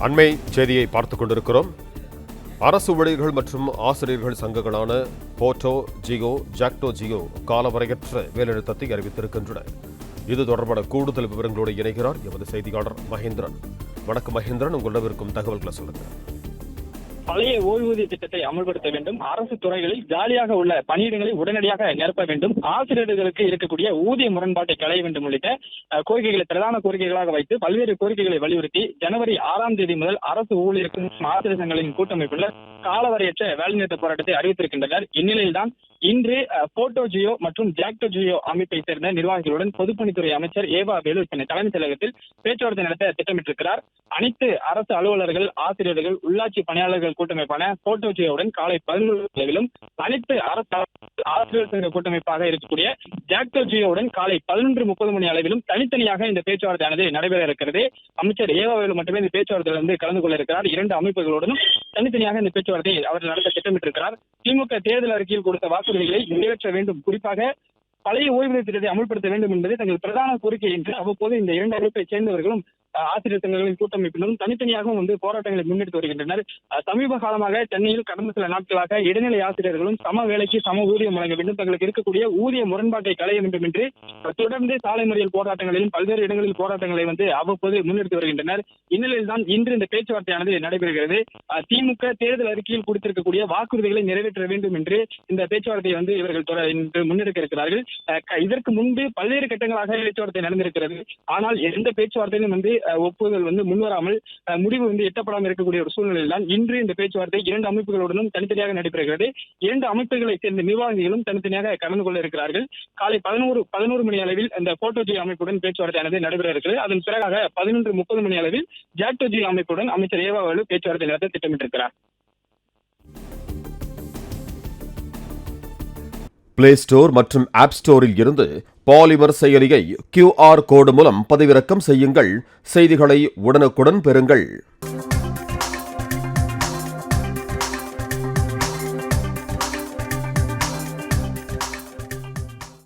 அண்மை செய்தியை பார்த்துக் கொண்டிருக்கிறோம். அரசு ஊழியர்கள் மற்றும் ஆசிரியர்கள் சங்கங்களான போட்டோ, ஜியோ, ஜாக்டோ ஜியோ காலவரையற்ற வேலைநிறுத்தத்தை அறிவித்திருக்கின்றன. இது தொடர்பான கூடுதல் விவரங்களோடு இணைகிறார் எமது செய்தியாளர் மகேந்திரன். வணக்கம் மகேந்திரன், உங்களிடம் இருக்கும் தகவல்களை சொல்லுங்கள். பழைய ஓய்வூதிய திட்டத்தை அமல்படுத்த வேண்டும். அரசு துறைகளில் காலியாக உள்ள பணியிடங்களை உடனடியாக நிரப்ப வேண்டும். ஆசிரியர்களுக்கு இருக்கக்கூடிய ஊதிய முரண்பாட்டை களைய வேண்டும் உள்ளிட்ட கோரிக்கைகளை பிரதான கோரிக்கைகளாக வைத்து பல்வேறு கோரிக்கைகளை வலியுறுத்தி ஜனவரி 6ஆம் தேதி முதல் அரசு ஊழியர்கள் ஆசிரியர் சங்கங்களின் கூட்டமைப்புள்ள காலவரையற்ற வேலைநிறுத்த போராட்டத்தை அறிவித்திருக்கின்றனர். இந்நிலையில்தான் இன்று போட்டோ ஜியோ மற்றும் ஜாக்டோ ஜியோ அமைப்பை சேர்ந்த நிர்வாகிகளுடன் பொதுப்பணித்துறை அமைச்சர் ஏவா வேலு சென்னை தலைமைச் செயலகத்தில் பேச்சுவார்த்தை நடத்த திட்டமிட்டிருக்கிறார். அனைத்து அரசு அலுவலர்கள், ஆசிரியர்கள், உள்ளாட்சி பணியாளர்கள் கூட்டமைப்பான போட்டோ ஜியோவுடன் காலை 11 அளவிலும், அனைத்து அரசு ஆசிரியர் சங்க கூட்டமைப்பாக இருக்கக்கூடிய ஜாக்டோ ஜியோவுடன் காலை 11:30 மணி அளவிலும் தனித்தனியாக இந்த பேச்சுவார்த்தையானது நடைபெற இருக்கிறது. அமைச்சர் ஏவா வேலு மட்டுமே இந்த பேச்சுவார்த்தையில் கலந்து கொள்ள இருக்கிறார். இரண்டு அமைப்புகளுடனும் தனித்தனியாக இந்த பேச்சுவார்த்தையை அவர் நடத்த திட்டமிட்டிருக்கிறார். திமுக தேர்தல் அறிக்கையில் கொடுத்த வாக்குறுதிகளை நிறைவேற்ற வேண்டும், குறிப்பாக பழைய ஓய்வூதிய திட்டத்தை அமல்படுத்த வேண்டும் என்பது தங்கள் பிரதான கோரிக்கை என்று அவ்வப்போது இந்த இரண்டு அமைப்பை சேர்ந்தவர்களும் ஆசிரியர் சங்கங்களின் கூட்டமைப்பினரும் தனித்தனியாகவும் போராட்டங்களை முன்னெடுத்து வருகின்றனர். சமீப காலமாக சென்னையில் கடந்த சில நாட்களாக இடைநிலை ஆசிரியர்களும் சம வேலைக்கு சம ஊதியம் வழங்க வேண்டும், தங்களுக்கு இருக்கக்கூடிய ஊதிய முரண்பாட்டை களைய வேண்டும் என்று தொடர்ந்து சாலை மறியல் போராட்டங்களிலும் பல்வேறு இடங்களில் போராட்டங்களை அவ்வப்போது முன்னெடுத்து வருகின்றனர். இந்நிலையில் தான் இன்று இந்த பேச்சுவார்த்தையானது நடைபெறுகிறது. திமுக தேர்தல் அறிக்கையில் கொடுத்திருக்கக்கூடிய வாக்குறுதிகளை நிறைவேற்ற வேண்டும் என்று இந்த பேச்சுவார்த்தையை இவர்கள் இன்று முன்னெடுக்க இருக்கிறார்கள். இதற்கு முன்பு பல்வேறு கட்டங்களாக பேச்சுவார்த்தை நடந்திருக்கிறது. ஆனால் எந்த பேச்சுவார்த்தையிலும் ஒப்புதல் முன்வராமல் முடிவு எட்டப்படாமல் இருக்கக்கூடிய ஒரு சூழ்நிலையில் தான் இன்று இந்த பேச்சுவார்த்தை இரண்டு அமைப்புகளுடனும் தனித்தனியாக நடைபெறுகிறது. இரண்டு அமைப்புகளை சேர்ந்த நிர்வாகிகளும் தனித்தனியாக கலந்து கொள்ள இருக்கிறார்கள். காலை 11 மணி அளவில் இந்த போட்டோ ஜி அமைப்புடன் பேச்சுவார்த்தையானது நடைபெற இருக்கிறது. அதன் பிறகாக 11:30 மணி அளவில் ஜாக்டோ ஜி அமைப்புடன் அமைச்சர் ஏவா வேலு பேச்சுவார்த்தை நடத்த திட்டமிட்டிருக்கிறார். பிளே ஸ்டோர் மற்றும் ஆப் ஸ்டோரில் இருந்து பாலிமர் செயலியை QR கோடு மூலம் பதிவிறக்கம் செய்யுங்கள். செய்திகளை உடனுக்குடன் பெறுங்கள்.